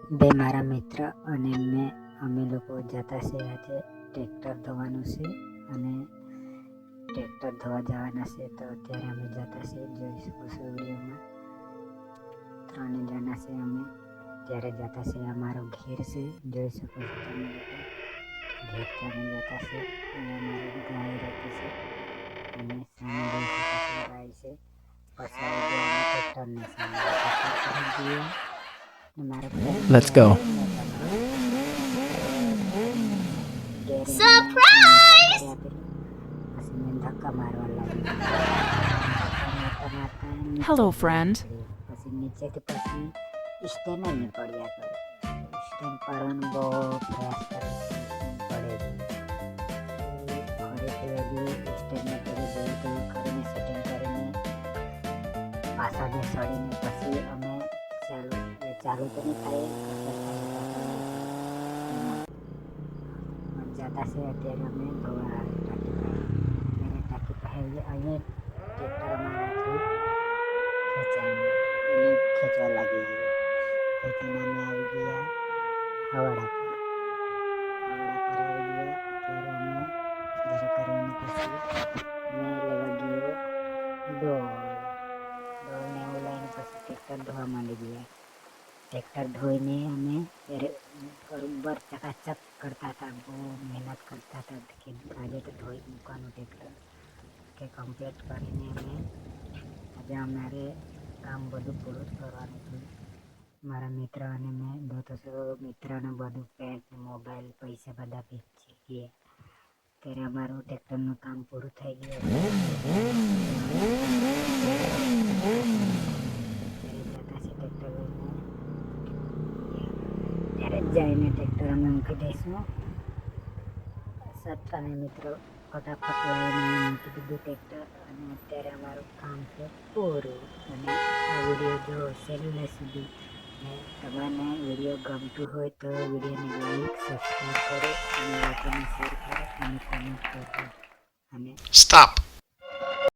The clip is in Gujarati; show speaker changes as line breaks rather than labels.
બે મારા મિત્ર અને અમે લોકો જતા છે આજે ટ્રેક્ટર ધોવાનું છે અને ટ્રેક્ટર ધોવા જવાના છે. તો અત્યારે અમે જતા છે, જોઈ શકો છો વિડીયોમાં 3 જણા છે. અમે ત્યારે જતા છે, અમારું ઘેર છે, જોઈ શકો છો તમે લોકો. ઘેરથી અમે જતા છે અને અમારી ગાય રહેતી છે અને સામે જોઈ શકો છો ગાય છે. પછી ટ્રેક્ટરને સામે
Let's go.
સરપ્રાઈઝ! પછી મેં ધક્કા મારવા લાગી.
Hello, friend.
પછી નીચેથી પછી સ્ટેન્ડ નહીં પડ્યા કરે. સ્ટેન્ડ પાડવાનો બહુ પ્રયાસ કરે પડે. ફરીથી હજી સ્ટેન્ડને કરી જેવું તેવું કરીને સેટિંગ કરીને પાછા જે સળીને પછી અમે ચાલુ તો નહીં થાય જતા છે. અત્યારે અમે ધોવા ટાંકી પાસે અહીંયા ટ્રેક્ટર અમારાથી ખેંચવા લાગી ગયું. ખેંચીને અમે આવી ગયા હવાડા પર આવી ગયા. અત્યારે અમે જરા કરીને પછી મેં લેવા ગયો ડોલને એવું લઈને પછી ટ્રેક્ટર ધોવા માંડી ગયા. ટ્રેક્ટર ધોઈને અમે બરોબર ચકાચક કરતા હતા, બહુ મહેનત કરતા હતા કે આજે તો ધોઈ મૂકવાનું ટ્રેક્ટર કે કમ્પ્લીટ કરીને આજે અમારે કામ બધું પૂરું જ કરવાનું હતું. મારા મિત્ર અને મેં મિત્રને બધું પેન્ટ, મોબાઈલ, પૈસા બધા વેચી ગયા. ત્યારે અમારું ટ્રેક્ટરનું કામ પૂરું થઈ ગયું. ત્યારે જઈને ટ્રેક્ટર અમે મૂકી દઈશું. અને મિત્રો ફટાફટ લાવીને મૂકી દીધું ટ્રેક્ટર અને અત્યારે અમારું કામ છે પૂરું. અને આ વિડીયો જો છેલ્લે સુધી તમને વિડીયો ગમતું હોય તો વિડીયોને લાઈક, સબસ્ક્રાઈબ કરો અને લોકોને શેર કરો અને કોમેન્ટ કરો અને
Stop.